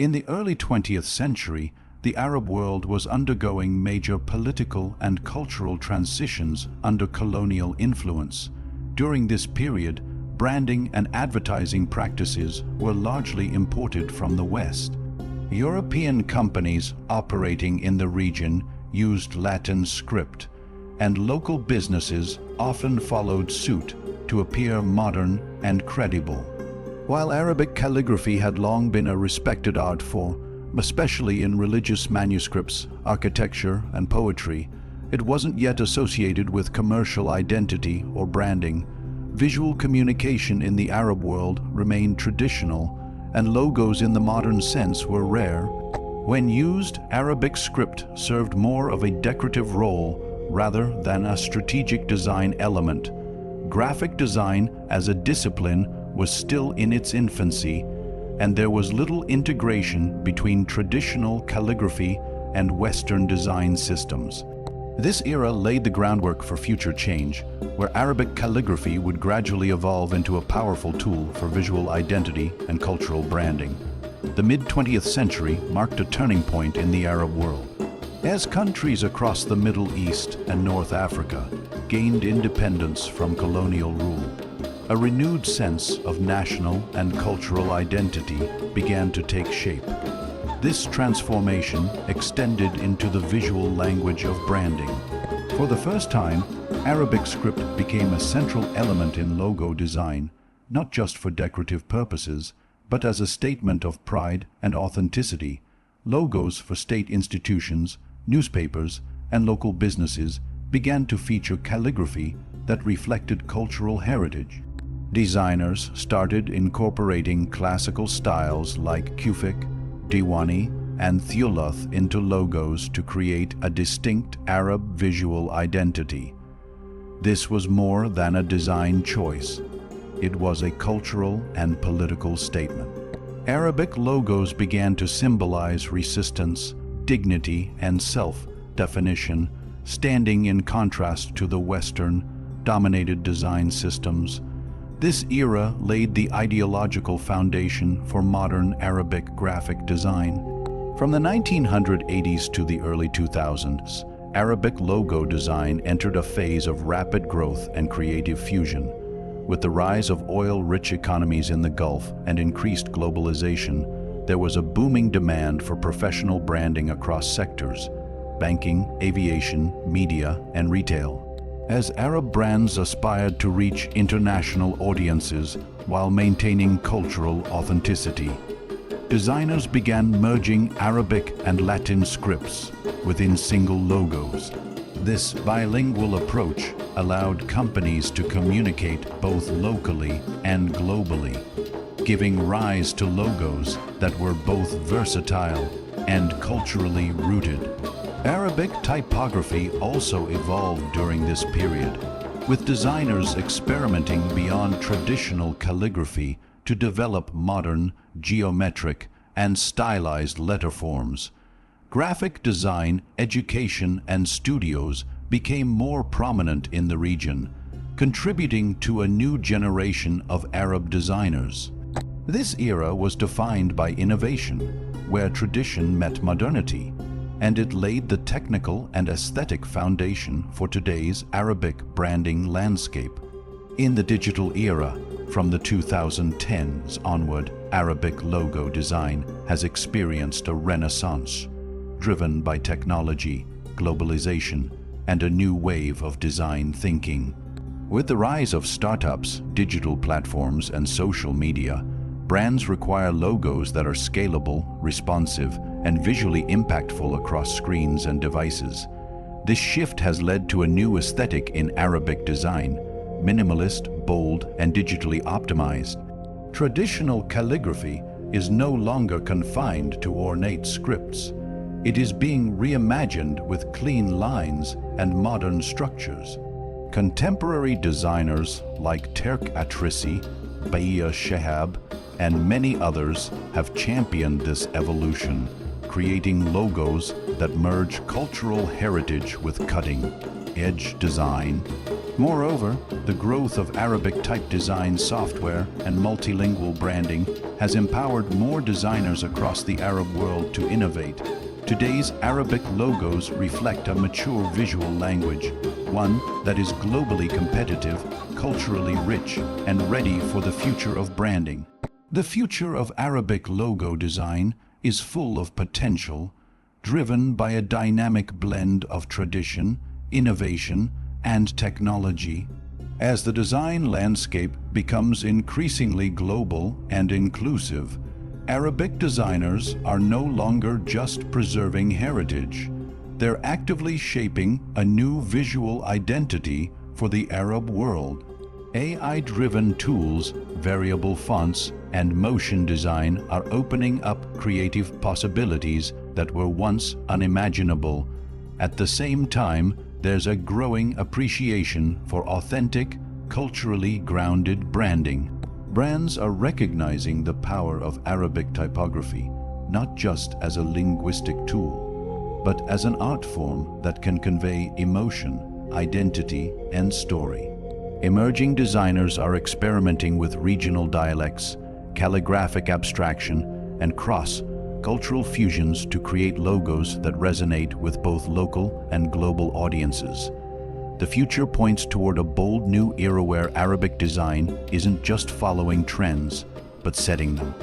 In the early 20th century, the Arab world was undergoing major political and cultural transitions under colonial influence. During this period, branding and advertising practices were largely imported from the West. European companies operating in the region used Latin script, and local businesses often followed suit to appear modern and credible. While Arabic calligraphy had long been a respected art form, especially in religious manuscripts, architecture, and poetry, it wasn't yet associated with commercial identity or branding. Visual communication in the Arab world remained traditional, and logos in the modern sense were rare. When used, Arabic script served more of a decorative role rather than a strategic design element. Graphic design as a discipline was still in its infancy, and there was little integration between traditional calligraphy and Western design systems. This era laid the groundwork for future change, where Arabic calligraphy would gradually evolve into a powerful tool for visual identity and cultural branding. The mid-20th century marked a turning point in the Arab world. As countries across the Middle East and North Africa gained independence from colonial rule, a renewed sense of national and cultural identity began to take shape. This transformation extended into the visual language of branding. For the first time, Arabic script became a central element in logo design, not just for decorative purposes, but as a statement of pride and authenticity. Logos for state institutions, newspapers, and local businesses began to feature calligraphy that reflected cultural heritage. Designers started incorporating classical styles like Kufic, Diwani, and Thuluth into logos to create a distinct Arab visual identity. This was more than a design choice. It was a cultural and political statement. Arabic logos began to symbolize resistance, dignity, and self-definition, standing in contrast to the Western-dominated design systems. This era laid the ideological foundation for modern Arabic graphic design. From the 1980s to the early 2000s, Arabic logo design entered a phase of rapid growth and creative fusion. With the rise of oil-rich economies in the Gulf and increased globalization, there was a booming demand for professional branding across sectors: banking, aviation, media, and retail. As Arab brands aspired to reach international audiences while maintaining cultural authenticity, designers began merging Arabic and Latin scripts within single logos. This bilingual approach allowed companies to communicate both locally and globally, giving rise to logos that were both versatile and culturally rooted. Arabic typography also evolved during this period, with designers experimenting beyond traditional calligraphy to develop modern, geometric, and stylized letter forms. Graphic design, education, and studios became more prominent in the region, contributing to a new generation of Arab designers. This era was defined by innovation, where tradition met modernity, and it laid the technical and aesthetic foundation for today's Arabic branding landscape. In the digital era, from the 2010s onward, Arabic logo design has experienced a renaissance, driven by technology, globalization, and a new wave of design thinking. With the rise of startups, digital platforms, and social media, brands require logos that are scalable, responsive, and visually impactful across screens and devices. This shift has led to a new aesthetic in Arabic design: minimalist, bold, and digitally optimized. Traditional calligraphy is no longer confined to ornate scripts. It is being reimagined with clean lines and modern structures. Contemporary designers like Terk Atrisi, Baiya Shehab, and many others have championed this evolution, creating logos that merge cultural heritage with cutting-edge design. Moreover, the growth of Arabic type design software and multilingual branding has empowered more designers across the Arab world to innovate. Today's Arabic logos reflect a mature visual language, one that is globally competitive, culturally rich, and ready for the future of branding. The future of Arabic logo design is full of potential, driven by a dynamic blend of tradition, innovation, and technology. As the design landscape becomes increasingly global and inclusive, Arabic designers are no longer just preserving heritage. They're actively shaping a new visual identity for the Arab world. AI-driven tools, variable fonts, and motion design are opening up creative possibilities that were once unimaginable. At the same time, there's a growing appreciation for authentic, culturally grounded branding. Brands are recognizing the power of Arabic typography, not just as a linguistic tool, but as an art form that can convey emotion, identity, and story. Emerging designers are experimenting with regional dialects, calligraphic abstraction, and cross-cultural fusions to create logos that resonate with both local and global audiences. The future points toward a bold new era where Arabic design isn't just following trends, but setting them.